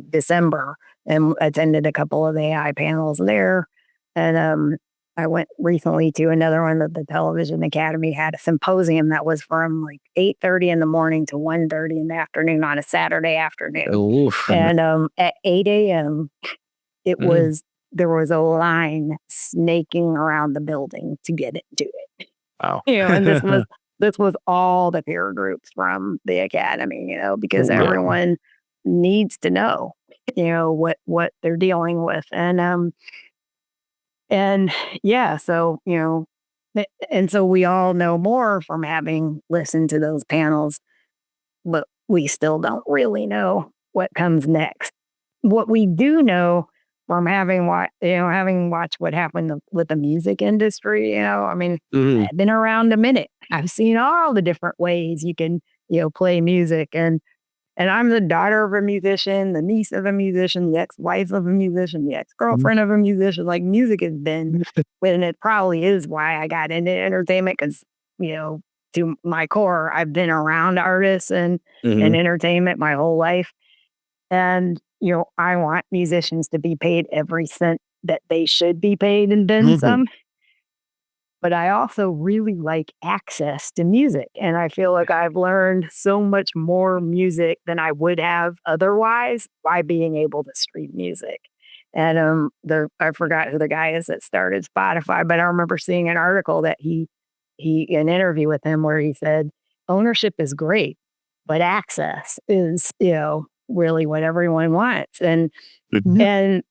B: December, and attended a couple of AI panels there. And I went recently to another one that the Television Academy had a symposium that was from like 8:30 in the morning to 1:30 in the afternoon on a Saturday afternoon.
C: Oof.
B: And at 8 a.m., it
C: Mhm.
B: was there was a line snaking around the building to get into it.
C: Wow.
B: And this was all the peer groups from the academy, because
C: Yeah.
B: everyone needs to know, what they're dealing with. And yeah, so, and so we all know more from having listened to those panels, but we still don't really know what comes next. What we do know from having watched what happened with the music industry, I mean,
C: Mhm.
B: I've been around a minute. I've seen all the different ways you can, play music, and I'm the daughter of a musician, the niece of a musician, the ex-wife of a musician, the
C: Mhm.
B: ex-girlfriend of a musician. Like music has been, and it probably is why I got into entertainment because, you know, to my core, I've been around artists and
C: Mhm.
B: entertainment my whole life. And, I want musicians to be paid every cent that they should be paid and then
C: Mhm.
B: some. But I also really like access to music. And I feel like I've learned so much more music than I would have otherwise by being able to stream music. And I forgot who the guy is that started Spotify, but I remember seeing an article that an interview with him where he said ownership is great, but access is, really what everyone wants. And and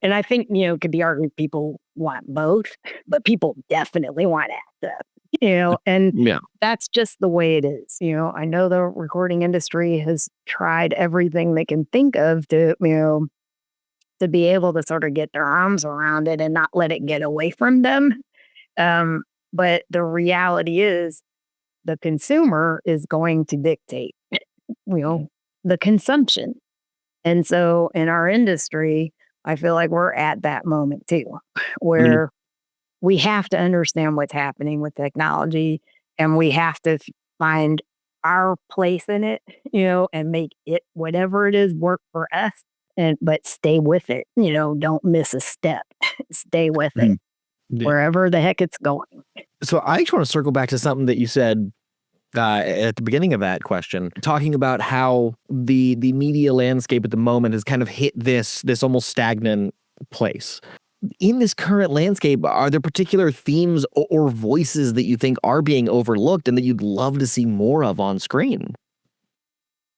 B: I think, it could be argued people want both, but people definitely want access. And
C: Yeah.
B: that's just the way it is. I know the recording industry has tried everything they can think of to, to be able to sort of get their arms around it and not let it get away from them. But the reality is the consumer is going to dictate, the consumption. And so in our industry, I feel like we're at that moment too, where we have to understand what's happening with technology and we have to find our place in it, and make it whatever it is work for us but stay with it. Don't miss a step. Stay with it wherever the heck it's going.
C: So I just want to circle back to something that you said at the beginning of that question, talking about how the media landscape at the moment has kind of hit this almost stagnant place. In this current landscape, are there particular themes or voices that you think are being overlooked and that you'd love to see more of on screen?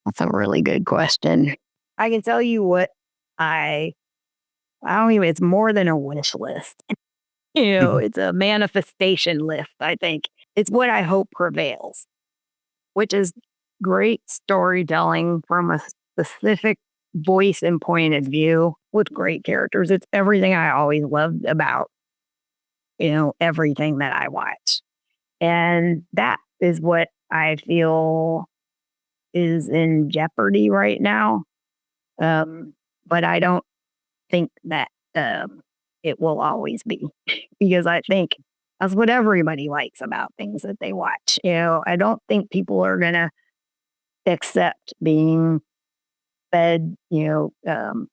B: That's a really good question. I can tell you what I don't even, it's more than a wish list. It's a manifestation list, I think. It's what I hope prevails, which is great storytelling from a specific voice and point of view with great characters. It's everything I always loved about, everything that I watch. And that is what I feel is in jeopardy right now. But I don't think that it will always be, because I think that's what everybody likes about things that they watch. I don't think people are going to accept being fed,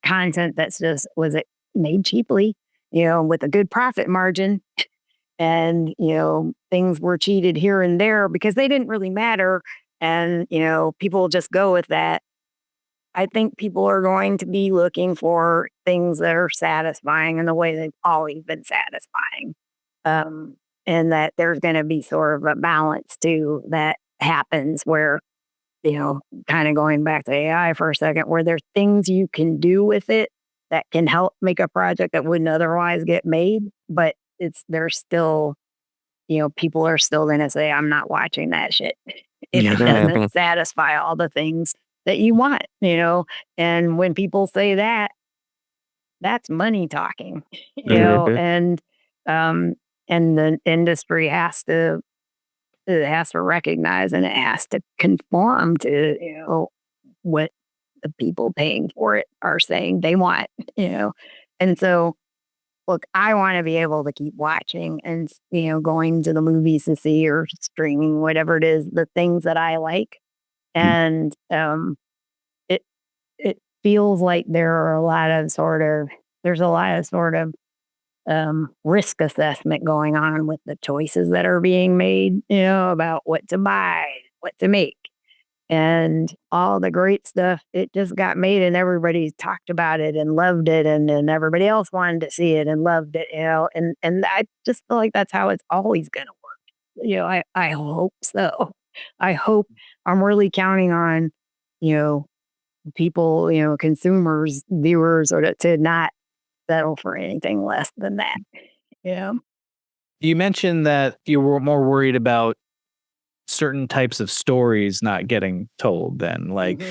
B: content that's just, was it made cheaply, with a good profit margin, and, things were cheated here and there because they didn't really matter. And, people just go with that. I think people are going to be looking for things that are satisfying in the way they've always been satisfying. And that there's going to be sort of a balance too that happens where, kind of going back to AI for a second, where there's things you can do with it that can help make a project that wouldn't otherwise get made. But there's still, people are still going to say, I'm not watching that shit if it doesn't satisfy all the things that you want, and when people say that, that's money talking, and the industry has to recognize, and it has to conform to, what the people paying for it are saying they want, and so, look, I want to be able to keep watching and, going to the movies to see, or streaming, whatever it is, the things that I like. And it feels like there's a lot of sort of risk assessment going on with the choices that are being made, about what to buy, what to make, and all the great stuff. It just got made and everybody talked about it and loved it, and then everybody else wanted to see it and loved it, and I just feel like that's how it's always going to work. I hope so. I hope, I'm really counting on, people, consumers, viewers, or to not settle for anything less than that.
A: You mentioned that you were more worried about certain types of stories not getting told then. Like,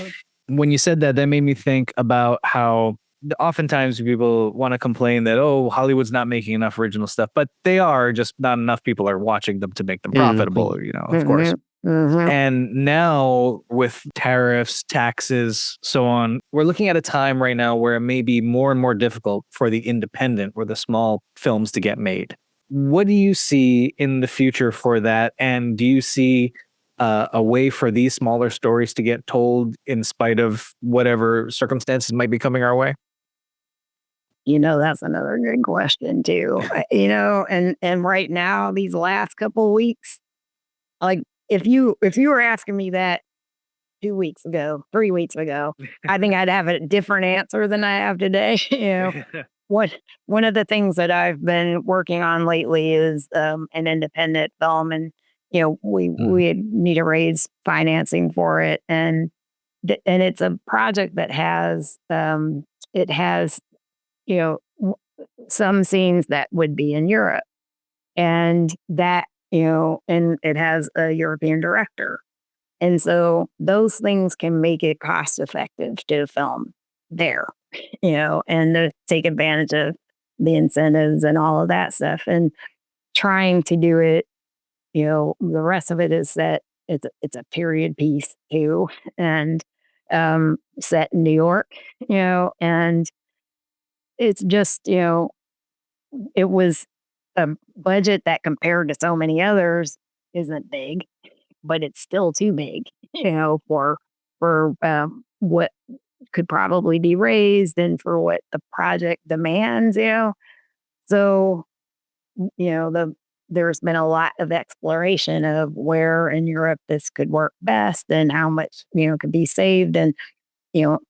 A: when you said that made me think about how oftentimes people want to complain that, oh, Hollywood's not making enough original stuff, but they are, just not enough people are watching them to make them profitable, of course. And now with tariffs, taxes, so on, we're looking at a time right now where it may be more and more difficult for the independent or the small films to get made. What do you see in the future for that? And do you see a way for these smaller stories to get told in spite of whatever circumstances might be coming our way?
B: That's another good question too. And right now, these last couple of weeks, like, if you were asking me that 2 weeks ago, 3 weeks ago, I think I'd have a different answer than I have today. One of the things that I've been working on lately is an independent film, and we need to raise financing for it, and it's a project that has some scenes that would be in Europe, and that and it has a European director, and so those things can make it cost effective to film there, and to take advantage of the incentives and all of that stuff, and trying to do it. The rest of it is that it's a period piece too, and set in New York, and it's just, it was a budget that compared to so many others isn't big, but it's still too big, for what could probably be raised and for what the project demands, So, there's been a lot of exploration of where in Europe this could work best and how much, could be saved. And,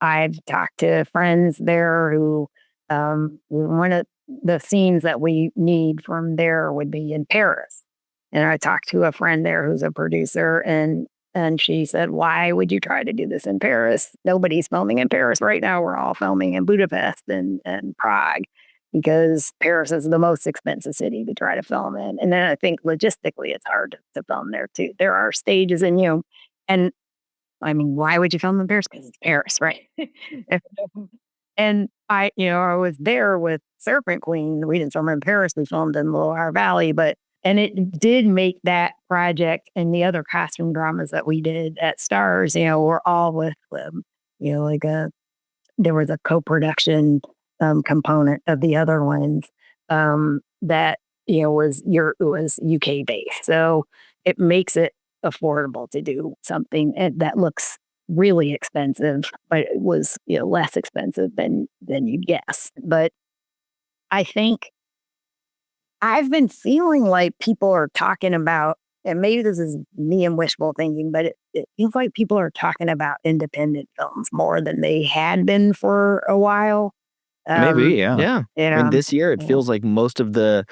B: I've talked to friends there who, one of the scenes that we need from there would be in Paris. And I talked to a friend there who's a producer, and she said, "Why would you try to do this in Paris? Nobody's filming in Paris right now. We're all filming in Budapest and Prague, because Paris is the most expensive city to try to film in. And then I think logistically it's hard to film there too. There are stages in and I mean, why would you film in Paris? Because it's Paris, right?" And I was there with Serpent Queen. We didn't film in Paris. We filmed in Loire Valley, and it did make that project and the other costume dramas that we did at STARZ, were all with, there was a co-production component of the other ones that was UK based. So it makes it affordable to do something that looks really expensive, but it was less expensive than you'd guess. But I think I've been feeling like people are talking about, and maybe this is me and wishful thinking, but it feels like people are talking about independent films more than they had been for a while.
A: Maybe, yeah.
C: Yeah. I mean, this year it feels like most of the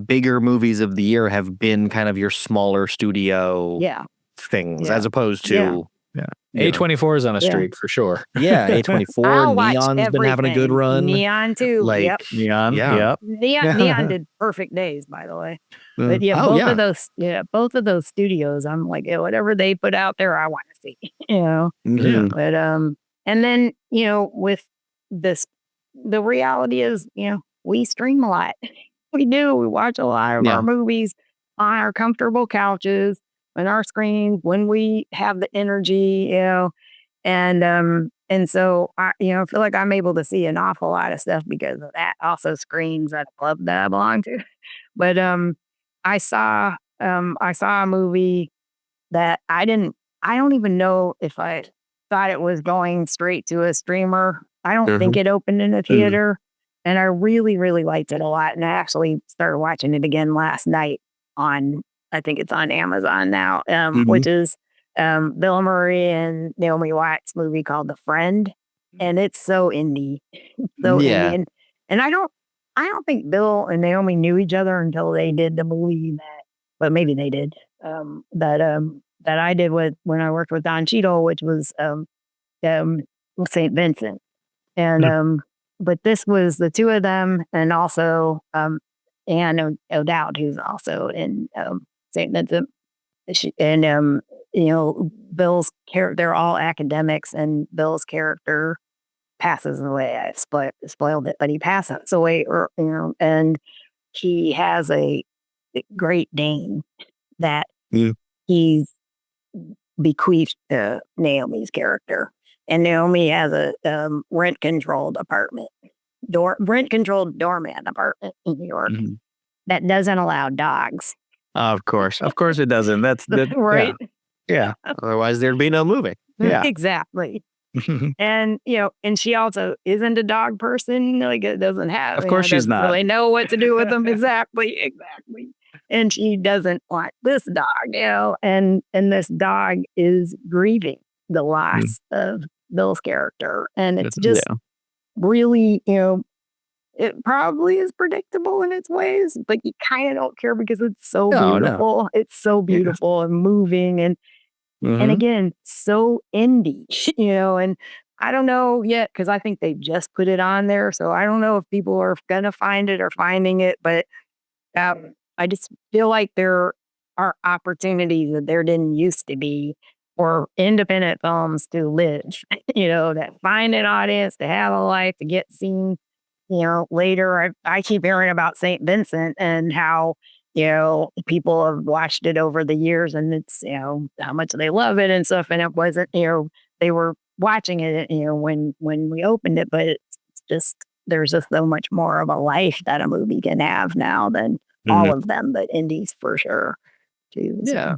C: bigger movies of the year have been kind of your smaller studio things, as opposed to
A: A24 is on a streak for sure.
C: Yeah, A24. Neon's been having a good run.
B: Neon too.
C: Like
A: Neon.
C: Yeah.
A: Yep.
B: Neon did Perfect Days, by the way. But both of those studios, I'm like, whatever they put out there, I want to see. But and then with this, the reality is, we stream a lot. We do. We watch a lot of our movies on our comfortable couches and our screens when we have the energy, and so I feel like I'm able to see an awful lot of stuff because of that. Also screens at a club that I belong to. But I saw a movie that I don't even know if I thought it was going straight to a streamer. I don't think it opened in a theater, and I really, really liked it a lot. And I actually started watching it again last night I think it's on Amazon now, which is Bill Murray and Naomi Watts' movie called The Friend, and it's so indie, indie. And I don't think Bill and Naomi knew each other until they did the movie but maybe they did that I did when I worked with Don Cheadle, which was St. Vincent, and but this was the two of them, and also Anne O'Dowd, who's also in St. Vincent. Bill's character, they're all academics, and Bill's character passes away. I spoiled it, but he passes away, and he has a Great Dane that he's bequeathed to Naomi's character. And Naomi has a rent-controlled apartment, rent-controlled doorman apartment in New York that doesn't allow dogs.
C: Of course
A: it doesn't. That's
B: right.
C: Yeah. Otherwise, there'd be no movie.
A: Yeah,
B: exactly. And and she also isn't a dog person. Like, it doesn't have.
A: Of course, she's not
B: really know what to do with them. Exactly. And she doesn't want this dog. And this dog is grieving the loss of Bill's character, and it's just really it probably is predictable in its ways, but you kind of don't care because it's so
C: No.
B: beautiful. It's so beautiful and moving and again, so indie, and I don't know yet because I think they just put it on there. So I don't know if people are going to find it or finding it, but I just feel like there are opportunities that there didn't used to be for independent films to live, that find an audience, to have a life, to get seen, later. I keep hearing about St. Vincent and how, people have watched it over the years and it's, how much they love it and stuff. And it wasn't, they were watching it, when we opened it, but it's just, there's just so much more of a life that a movie can have now than all of them, but indies for sure too.
C: Yeah.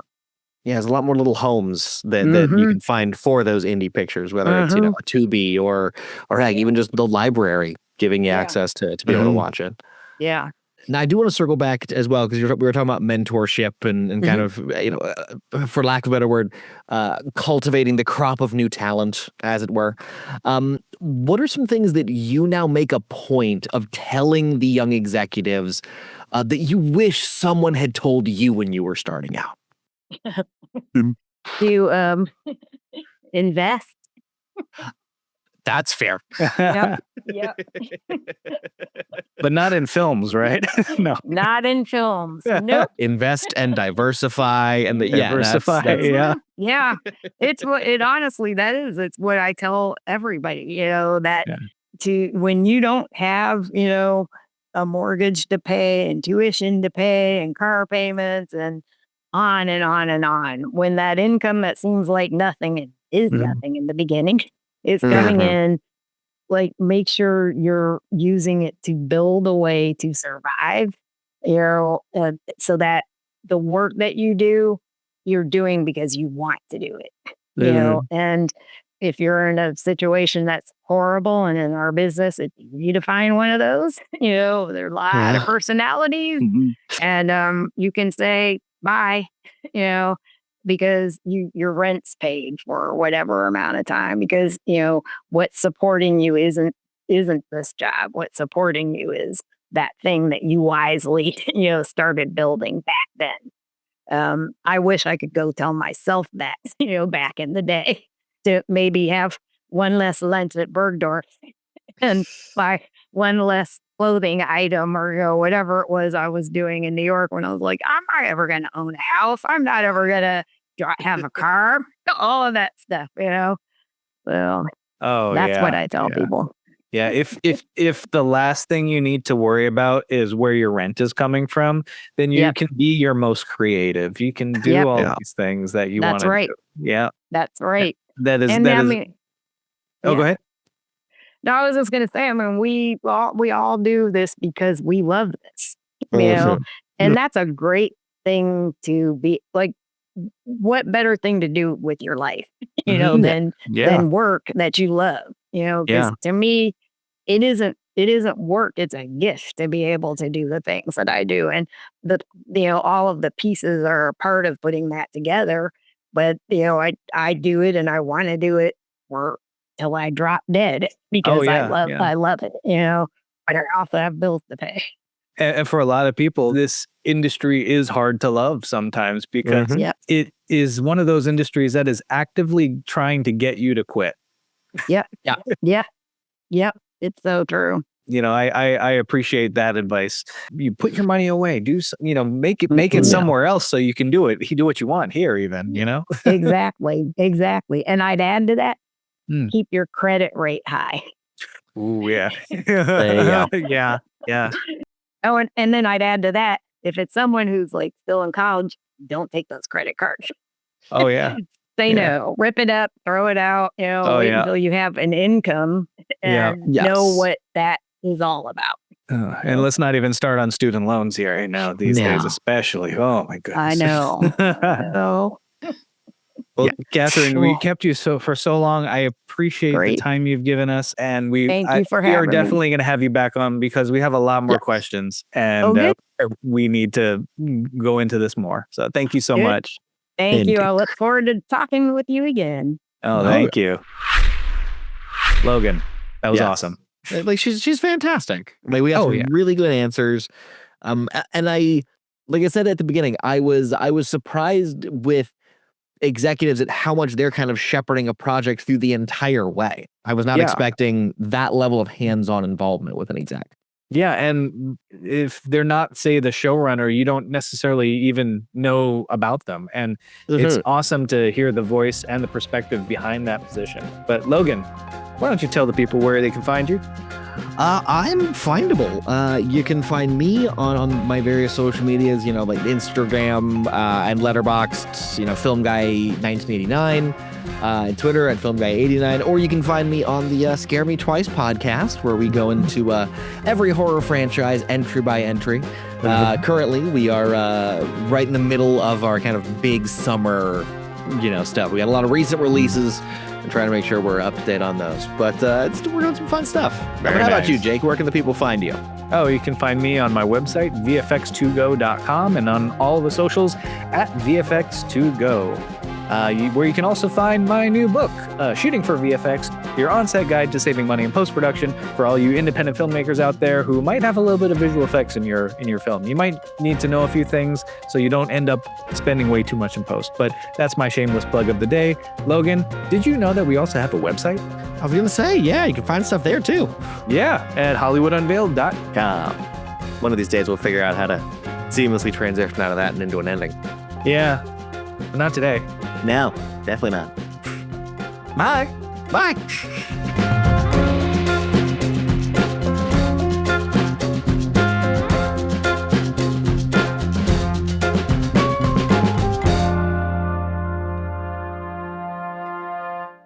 C: Yeah, there's a lot more little homes that you can find for those indie pictures, whether it's, a Tubi or heck, even just the library giving you access to be able to watch it.
B: Yeah.
C: Now, I do want to circle back as well, because we were talking about mentorship and kind of, for lack of a better word, cultivating the crop of new talent, as it were. What are some things that you now make a point of telling the young executives that you wish someone had told you when you were starting out?
B: To invest.
C: That's fair.
B: Yep.
A: But not in films, right? No.
B: Not in films. Nope.
C: Invest and diversify and
A: Diversify.
C: that's
B: Yeah. It's what it honestly that is. It's what I tell everybody, that when you don't have, a mortgage to pay and tuition to pay and car payments and on and on and on. When that income that seems like nothing, it is nothing in the beginning, is coming in, like make sure you're using it to build a way to survive, so that the work that you do, you're doing because you want to do it, and if you're in a situation that's horrible, and in our business, it's easy to find one of those, there are a lot of personalities and you can say bye, because your rent's paid for whatever amount of time, because, what's supporting you isn't this job. What's supporting you is that thing that you wisely, started building back then. I wish I could go tell myself that, back in the day, to maybe have one less lunch at Bergdorf and buy one less clothing item or, whatever it was I was doing in New York when I was like, I'm not ever going to own a house. I'm not ever going to have a car, all of that stuff, So that's what I tell people.
A: Yeah, if the last thing you need to worry about is where your rent is coming from, then you can be your most creative. You can do all these things that you want to do. Yeah.
B: That's right.
A: That is. Go ahead.
B: No, I was just going to say, we all do this because we love this, and that's a great thing to be like. What better thing to do with your life, than work that you love, because to me, it isn't work. It's a gift to be able to do the things that I do. And all of the pieces are a part of putting that together. But, I do it and I want to do it till I drop dead because I love it, but I also have bills to pay.
A: And for a lot of people, this industry is hard to love sometimes because it is one of those industries that is actively trying to get you to quit.
B: Yep. It's so true.
A: I appreciate that advice. You put your money away, make it somewhere else so you can do it. You do what you want here even,
B: Exactly. And I'd add to that, keep your credit rate high.
A: Ooh, yeah.
C: There you go.
A: Yeah.
B: Oh, and then I'd add to that, if it's someone who's like still in college, don't take those credit cards.
A: Oh, yeah.
B: Say no, rip it up, throw it out, wait until you have an income and know what that is all about.
A: And let's not even start on student loans here right now, these days especially. Oh, my goodness.
B: I know.
A: Well, Kathryn, we kept you for so long. I appreciate the time you've given us, and
B: thank you for having me.
A: We are definitely going to have you back on because we have a lot more questions, and we need to go into this more. So, thank you so much.
B: Thank you. I look forward to talking with you again.
A: Oh, thank you, Logan. That was awesome.
C: Like she's fantastic. Like we got some really good answers. And like I said at the beginning, I was surprised with executives at how much they're kind of shepherding a project through the entire way. I was not expecting that level of hands-on involvement with an exec.
A: Yeah, and if they're not, say, the showrunner, you don't necessarily even know about them. And it's awesome to hear the voice and the perspective behind that position. But Logan, why don't you tell the people where they can find you?
C: I'm findable. You can find me on my various social medias, like Instagram and Letterboxd, Film Guy 1989, and Twitter at Film Guy 89, or you can find me on the Scare Me Twice podcast, where we go into every horror franchise entry by entry. Currently, we are right in the middle of our kind of big summer, stuff. We got a lot of recent releases. And trying to make sure we're up to date on those. But we're doing some fun stuff. How about you, Jake? Where can the people find you?
A: Oh, you can find me on my website, vfx2go.com, and on all the socials at vfx2go. Where you can also find my new book, Shooting for VFX, your on-set guide to saving money in post-production for all you independent filmmakers out there who might have a little bit of visual effects in your film. You might need to know a few things so you don't end up spending way too much in post, but that's my shameless plug of the day. Logan, did you know that we also have a website?
C: I was going to say, yeah, you can find stuff there too.
A: Yeah, at HollywoodUnveiled.com.
C: One of these days we'll figure out how to seamlessly transition out of that and into an ending.
A: Yeah, but not today.
C: No, definitely not.
A: Bye.
C: Bye.